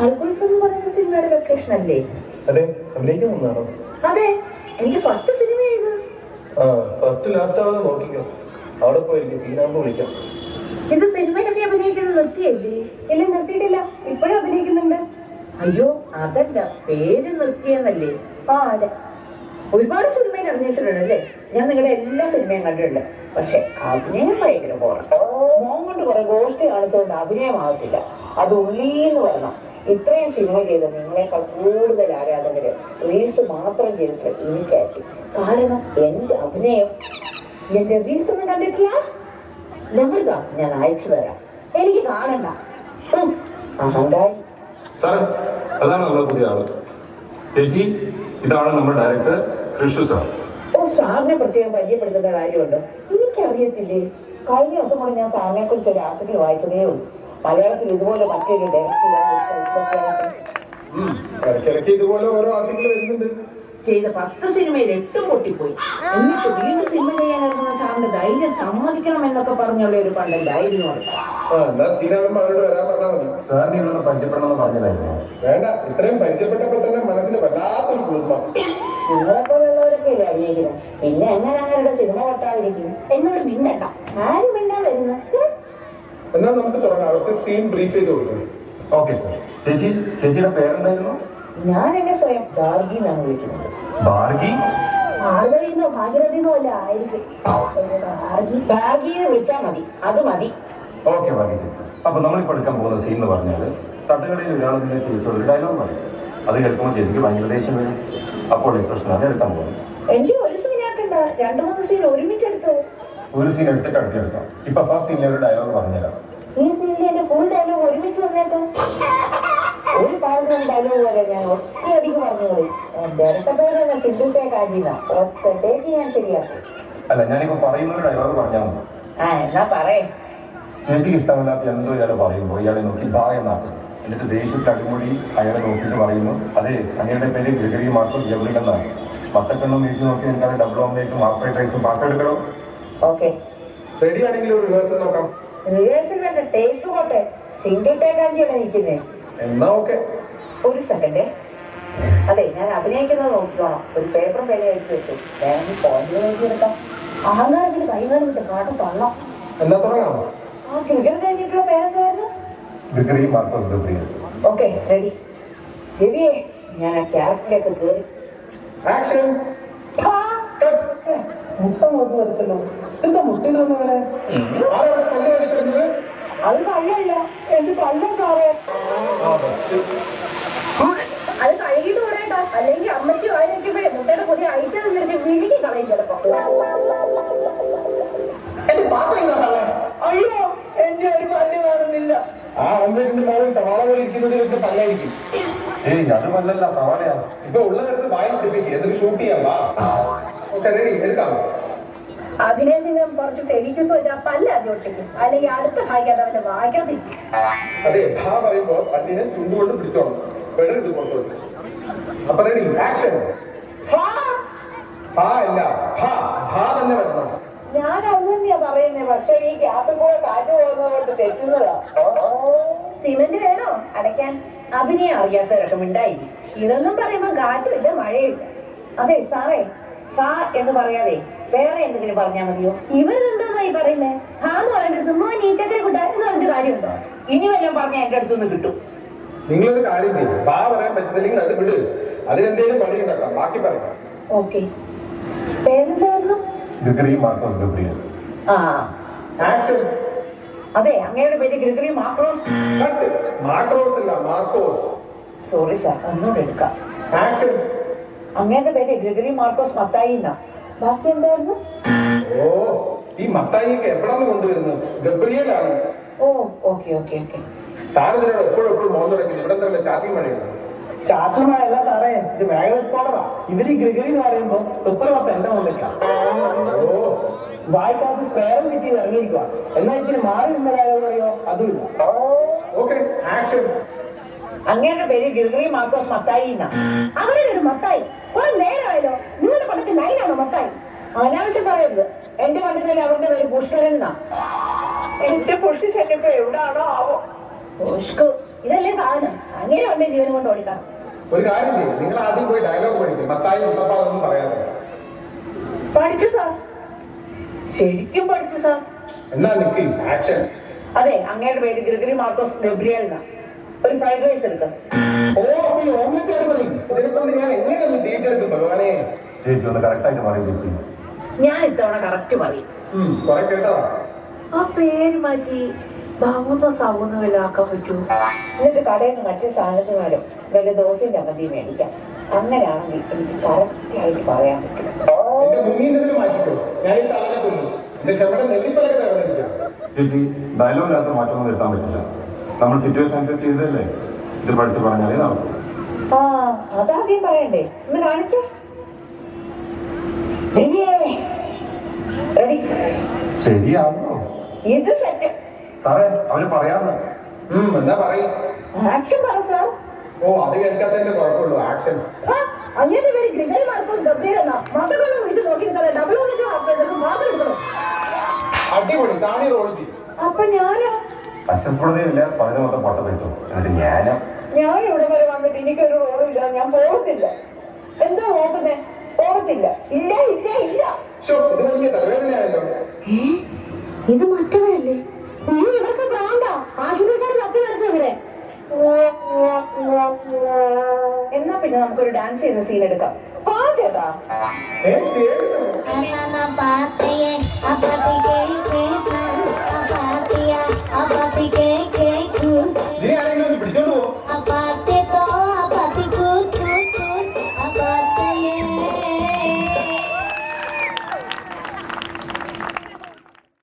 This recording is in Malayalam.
കൽക്കുലത്ത് എന്ന് പറയുന്ന സിനിമയുടെ ലൊക്കേഷൻ അല്ലേ? അതെ, അഭിനയിക്കാൻ വന്നാണോ? അതെ, എനിക്ക് ഫസ്റ്റ് സിനിമ ചെയ്ത്. ഫസ്റ്റ് ലാസ്റ്റ് ആവാതെ നോക്കിക്കോ. അവിടെ പോയിരിക്കും, സീനാകുമ്പോ വിളിക്കാം. ഇത് സിനിമയിലൊക്കെ അഭിനയിക്കുന്നത് നിർത്തിയല്ലേ? ഇല്ല, നിർത്തിയിട്ടില്ല, ഇപ്പോഴും അഭിനയിക്കുന്നുണ്ട്. അയ്യോ, അതല്ല, പേര് നിർത്തിയെന്നല്ലേ? അതെ. ഒരുപാട് സിനിമയിൽ അഭിനയിച്ചിട്ടുണ്ടല്ലേ? ഞാൻ നിങ്ങളുടെ എല്ലാ സിനിമയും കണ്ടിട്ടുണ്ട്. പക്ഷെ അഭിനയം ഭയങ്കര പോണം. മോൻ കൊണ്ട് കുറെ ഗോഷ്ടി കാണിച്ചുകൊണ്ട് അഭിനയമാകത്തില്ല. അത് ഉള്ളീന്ന് വരണം. ഇത്രയും സിനിമ ചെയ്ത നിങ്ങളെക്കാൾ കൂടുതൽ ആരാധകര് റീൽസ് മാത്രം ചെയ്തിട്ട് എനിക്കായിരിക്കും. കാരണം എന്റെ അഭിനയം, എന്റെ റീൽസ് ഒന്നും കണ്ടിട്ടില്ല. നമ്മളിതാ, ഞാൻ അയച്ചു തരാം. എനിക്ക് കാണണ്ട. അഹങ്കാരി. സാർ, അതാണ് നമ്മുടെ പുതിയ ആള്. ചേച്ചി, ഇതാണ് നമ്മുടെ ഡയറക്ടർ കൃഷു സാർ. സാറിനെ പ്രത്യേകം പരിചയപ്പെടുത്തേണ്ട കാര്യമുണ്ട്. എനിക്കറിയത്തില്ലേ, കഴിഞ്ഞ ദിവസം കൂടെ ഞാൻ സാറിനെ കുറിച്ച് ഒരു ആർട്ടിക്കിൾ വായിച്ചതേ ഉള്ളൂ. മലയാളത്തിൽ ഇതുപോലെ മറ്റൊരു ഇടയ്ക്കിടയ്ക്ക് ഇതുപോലെ ഓരോ ആർട്ടിക്കിൾ വരുന്നുണ്ട്. ചെയ്ത 10 സിനിമയിൽ 8 പൊട്ടിപ്പോയി. എന്നിട്ട് വീണ്ടും സിനിമ ചെയ്യാൻ ഇറങ്ങുന്ന സാറിന്റെ ധൈര്യം സമ്മതിക്കണം എന്നൊക്കെ പറഞ്ഞുള്ള ഒരു പണ്ടല്ലായിരുന്നു. എന്നാ സീനാകുമ്പോ അവരോട് വരാൻ പറഞ്ഞാൽ മതി. സാറിനെ ഇവിടെ പരിചയപ്പെടണമെന്ന് പറഞ്ഞതായിരുന്നു. വേണ്ട, ഇത്രയും പരിചയപ്പെട്ടപ്പോൾ തന്നെ മനസ്സിന് വല്ലാത്തൊരു കുളിർമ. നിങ്ങളെപ്പോലുള്ളവരൊക്കെ അല്ലേ അഭിനയിക്കുന്നത്? പിന്നെ എങ്ങനെ അവരുടെ സിനിമ പൊട്ടാതിരിക്കും? എന്നോട് മിണ്ടണ്ട. ആരും മിണ്ടാൻ വരുന്നു. എന്നാൽ നമുക്ക് തുടങ്ങാം. അവർക്ക് സീൻ ബ്രീഫ് ചെയ്ത് കൊടുക്കും. Okay sir. ചേച്ചി, ചേച്ചിയുടെ പേരെന്തായിരുന്നു? ഞാൻ എന്നെ സ്വയം ഗാർഗി എന്നാണ് വിളിക്കുന്നത്. ഭാർഗി? ഭാർഗവിന്നോ ഭാഗീരഥിന്നോ അല്ല ആയിരിക്കും. ഗാർഗിന്ന് വിളിച്ചാൽ മതി, അത് മതി. ഓക്കെ ഭാഗ്യ ചേച്ചി. അപ്പൊ നമ്മളിപ്പോ എടുക്കാൻ പോകുന്ന സീൻ എന്ന് പറഞ്ഞാല്, തട്ടുകടയിൽ ഒരാളിന്റെ ചേച്ചിയോട് ഒരു ഡയലോഗ് പറയും. അത് കേൾക്കുമ്പോൾ ചേച്ചിക്ക് ഭയങ്കര ദേഷ്യം വരും. അപ്പോൾ എക്സ്പ്രഷനാണ് എടുക്കാൻ പോകുന്നത്. എന്റെ ഒരു സീനാക്കണ്ട, 2-3 സീൻ ഒരുമിച്ചെടുത്തോ. ഒരു സീൻ എടുത്തിട്ട് അടുത്തെടുക്കാം. ഇപ്പൊ ഫസ്റ്റ് സീനിലെ ഒരു ഡയലോഗ് പറഞ്ഞുതരാം. ഈ സീനിൽ എന്റെ ഫുൾ ഡയലോഗ് ഒരുമിച്ച് വന്നേക്കാം. ഒരു പാടുന്ന ഡയലോഗ് പോലെ ഞാൻ ഒറ്റയടിക്ക് പറഞ്ഞോളി. ഡയറക്ട പേര് തന്നെ സിംഗിൾ ടേക്ക് ആക്കിയ ഒറ്റ ടേക്ക് ഞാൻ ശരിയാക്കും. അല്ല, ഞാനിപ്പോ പറയുന്ന ഒരു ഡയലോഗ് പറഞ്ഞാൽ മതി. എന്നാ പറയേ. ചേച്ചിക്ക് ഇഷ്ടമില്ലാത്ത എന്തോ ഇയാൾ പറയുമ്പോൾ ഇയാളെ നോക്കി ബാ എന്നാക്കും. എന്നിട്ട് ദേഷ്യത്തിൽ അടിമുടി അയാളെ നോക്കിയിട്ട് പറയുന്നു, അതെ, അങ്ങയുടെ പേര് ഗ്രിഗറി മാർക്കോസ് ജബ്രിൽ എന്നാണ്. മത്തക്കെണ്ണം മേടിച്ച് നോക്കി എനിക്കത് ഡബിൾ ഓംലേറ്റും ഹാഫ് ഫ്രൈഡ് റൈസും പാസ് എടുക്കണം. ഓക്കെ, റെഡി ആണെങ്കിൽ ഒരു റിഹേഴ്സൽ നോക്കാം. റിഹേഴ്സൽ വേണ്ട, ടേക്ക് പോട്ടെ. സിംഗിൾ ടേക്ക് ആക്കിയാണ് നിൽക്കുന്നേ. എന്നാ ഓക്കെ. ഒരു സെക്കൻഡേ. അതെ, ഞാൻ അഭിനയിക്കുന്നത് നോക്കിക്കോണം. ഒരു പേപ്പർ പേന അയച്ചു വെച്ചു. വേണമെങ്കിൽ പോയിന്റ് നോക്കിയെടുക്കാം. അഹങ്കാരത്തിന് കൈകാലം വെച്ച കാട്ടം തള്ളാം. എന്നാ തുടങ്ങാം. ആ ക്രിക്കറ്റ് കഴിഞ്ഞിട്ടുള്ള പേരെന്തായിരുന്നു? Gregory Marcos Gabriel. Okay, ready. രവിയെ, ഞാൻ ആ ക്യാരക്ടറിലേക്ക് കയറി. ആക്ഷൻ. മുട്ട നോക്കി വരച്ചല്ലോ. എന്താ മുട്ടിലൊന്നും ഇങ്ങനെ? ആരവിടെ പല്ല് വരച്ചിരുന്നത്? അത് കഴിയല്ല, എന്റെ പല്ല സാറേ. അത് കഴുകിട്ട് പറയണ്ട, അല്ലെങ്കിൽ അമ്മച്ചി വായിക്കുമ്പോഴേ മുട്ടയുടെ പുതിയ ഐറ്റം വിളിച്ച് വിഴുകി കളയും ചിലപ്പോ. എന്റെ പാത്രം ഇല്ലാതെ. അയ്യോ, എന്റെ ഒരു പല്ല് കാണുന്നില്ല. ആ ഓംലേറ്റിന്റെ മുകളിൽ സവാള പോലെ ഇരിക്കുന്നത് വെച്ച് പല്ലായിരിക്കും. ഏയ്, അത് പല്ലല്ല, സവാളയാ. ഇപ്പൊ ഉള്ള നേരത്ത് വായിൽ പിടിപ്പിക്കുക, എന്നിട്ട് ഷൂട്ട് ചെയ്യാം. ഓക്കെ, റെഡി, എടുക്കാം. അഭിനയ സിംഗം കുറച്ച് ഫെലിക്കുന്നു വെച്ചാൽ പല്ല ആദ്യം ഒട്ടിക്കും, അല്ലെങ്കിൽ അടുത്ത ഭാഗ്യം അവന്റെ വായിക്കാതിരിക്കും. അതെ, ഭാ പറയുമ്പോ പല്ലിനെ ചുണ്ടുകൊണ്ട് പിടിച്ചോണം, പെടരുത് പുറത്തോട്ട്. അപ്പൊ റെഡി, ആക്ഷൻ. ഭാ അല്ല, ഭാ തന്നെ വരണം. ഞാൻ അത് തന്നെയാ പറയുന്നേ, പക്ഷെ ഈ ഗ്യാപ്പിൽ കൂടെ കാറ്റ് പോകുന്നത് കൊണ്ട് തെറ്റുന്നതാ. സിമന്റ് വേണോ അടയ്ക്കാൻ? അഭിനയം അറിയാത്തവരൊക്കെ മിണ്ടായിരിക്കും. ഇതൊന്നും പറയുമ്പോ കാറ്റുമില്ല മഴയില്ല. അതെ സാറേ, ഫാ എന്ന് പറയാതെ വേറെ എന്തെങ്കിലും പറഞ്ഞാൽ മതിയോ? ഇവരെന്തോന്നായി പറയുന്നേ? ഹാന്ന് പറയേണ്ടത് നീച്ചക്കരെ കൂട്ടാരെന്ന് പറഞ്ഞ കാര്യമുണ്ടോ? ഇനി വല്ലതും പറഞ്ഞാൽ എന്റെ അടുത്തുനിന്ന് കിട്ടും. നിങ്ങളൊരു കാര്യം ചെയ്യും, ഭാ പറയാൻ പറ്റുന്നില്ലെങ്കിൽ അത് വിട്. അതിനെന്തേലും പണി ഉണ്ടാക്കാം, ബാക്കി പറയാം. ഓക്കെ, പേരെന്തായിരുന്നു? Gregory Marcos Gabriel. ആക്ഷൻ. അതെ, അങ്ങയുടെ പേര് ഗ്രിഗറി മാക്രോസ്. മാക്രോസ് അല്ല, മാർക്കോസ്. സോറി സാർ, ഒന്നുകൂടെ എടുക്കാം. ആക്ഷൻ. അങ്ങയുടെ പേര് ഗ്രിഗറി മാർക്കോസ് മത്തായി എന്നാ. ബാക്കി എന്തായിരുന്നു? ഓ, ഈ മത്തായിയൊക്കെ എവിടെന്ന് കൊണ്ടുവരുന്നു? ഗബ്രിയലാണ്. ഓ, ഓക്കെ ഓക്കെ ഓക്കെ. താരത്തിനോട് എപ്പോഴും മോൻ തുടങ്ങി. ഇവിടെ തന്നെ ചാറ്റിംഗ് മഴയുണ്ട്. ചാറ്റൽ മഴയല്ല സാറേ, ഇത് മേഘസ്ഫോടനാ. ഇവര് ഈ ഗ്രിഗറി എന്ന് പറയുമ്പോ തുപ്പരവത്ത് എന്റെ മുന്നിലേക്കാണ്. ഓ, വായിക്കാത്ത സ്പെയറും കിട്ടി ഇറങ്ങിയിരിക്കുക. എന്നാ ഇച്ചിരി മാറി നിന്ന കാര്യം പറയോ? അതുമില്ല. Okay, action. അങ്ങയുടെ പേര് ഗ്രിഗറി മാർക്കോസ് മത്തായി എന്നാ. അവരുടെ ഒരു മത്തായി കുറെ നേരമായല്ലോ. നിങ്ങളുടെ പണ്ടത്തെ ലൈനാണോ മത്തായി? അനാവശ്യം പറയരുത്. എന്റെ പണ്ടത്തിൽ അവരുടെ പേര് പുഷ്കരൻ എന്നാ. എന്റെ പുഷ്കരൻ എവിടാണോ ആവോ? പുഷ്കു ഇതല്ലേ സാധനം അങ്ങനെ വണ്ടേ ജീവനം കൊണ്ട് ഓടിക്കണം. ഒരു കാര്യം ചെയ്യും, നിങ്ങൾ ആദ്യം പോയി ഡയലോഗ് പഠിക്കും. മത്തായി മുത്തപ്പ അതൊന്നും പറയാതെ. പഠിച്ചു സാർ, ശരിക്കും പഠിച്ചു സാർ. എന്നാ നിൽക്കി ആക്ഷൻ. അതെ, അങ്ങയുടെ പേര് ഗ്രിഗറി മാർക്കോസ് ഗബ്രിയൽ എന്നാ. ഒരു ഫ്രൈഡ് റൈസ് എടുക്കാം. ഓ അപ്പൊ ഈ ഓംലെറ്റ് ആര് മതി? ഇതിനെക്കൊണ്ട് ഞാൻ എങ്ങനെയൊന്ന് ജയിച്ചെടുക്കും ഭഗവാനെ. ചേച്ചി ഒന്ന് കറക്റ്റായിട്ട് പറയും ചേച്ചി. ഞാൻ ഇത്തവണ കറക്റ്റ് പറയും. കുറെ കേട്ടതാ. ആ പേര് മാറ്റി ബാബുന്ന സാബുന്ന വല്ല ആക്കാൻ പറ്റൂ. എന്നിട്ട് കടയിൽ നിന്ന് മറ്റു സാധനത്തിന്മാരും വല്ല ദോശയും ചമ്മന്തിയും മേടിക്കാം. അങ്ങനെയാണെങ്കിൽ എനിക്ക് കറക്റ്റ് ആയിട്ട് പറയാൻ പറ്റും. എന്റെ മുങ്ങിന്നതിന് മാറ്റിക്കോ, ഞാൻ ഈ തലനെ കൊന്നു. എന്റെ ക്ഷമയുടെ നെല്ലിപ്പലക തകർന്നിരിക്കാം. ചേച്ചി ഡയലോഗിനകത്ത് മാറ്റമൊന്നും വരുത്താൻ പറ്റില്ല. നമ്മൾ സിറ്റുവേഷൻ അനുസരിച്ച് ചെയ്തല്ലേ. ഇത് പഠിച്ച് പറഞ്ഞാലേ നടക്കും. ആ അതാദ്യം പറയണ്ടേ, ഒന്ന് കാണിച്ചേ. റെഡി? ശരിയാണോ? ഇത് സെറ്റ് സാറേ അവര് പറയാന്ന്. എന്താ പറയും? ആക്ഷൻ പറ സാർ. ഓ അത് കേൾക്കാത്തതിന്റെ കുഴപ്പമുള്ളൂ. ആക്ഷൻ. അങ്ങനെ പേര് ഗ്രിഗറി മാർക്കോസ് ഗബ്രിയൽ എന്നാ. മതങ്ങളെ വിളിച്ച് നോക്കി ഡബിൾ മാത്രം എടുക്കണം. അടിപൊളി, താനേ റോൾ ചെയ്യും. അപ്പൊ ഞാനാ അക്ഷസ്ഫുടതയില്ല, പതിന് മൊത്തം പൊട്ട പറ്റും. എന്നിട്ട് ഞാനും ഞാൻ ഇവിടെ വരെ വന്നിട്ട് എനിക്കൊരു റോളില്ല, ഞാൻ പോകത്തില്ല. എന്തോ നോക്കുന്നേ? പോകത്തില്ല. ഇല്ല ഇല്ല ഇല്ല. ഇത് വലിയ തലവേദനയായല്ലോ. ഇത് മറ്റവരല്ലേ? ഇവർക്ക് പ്രാന്താ. ആശുപത്രിക്കാർ തപ്പി വരുന്നവരെ. എന്നാ പിന്നെ നമുക്കൊരു ഡാൻസ് ചെയ്യുന്ന സീൻ എടുക്കാം. ആ ചേട്ടാ, apathy ke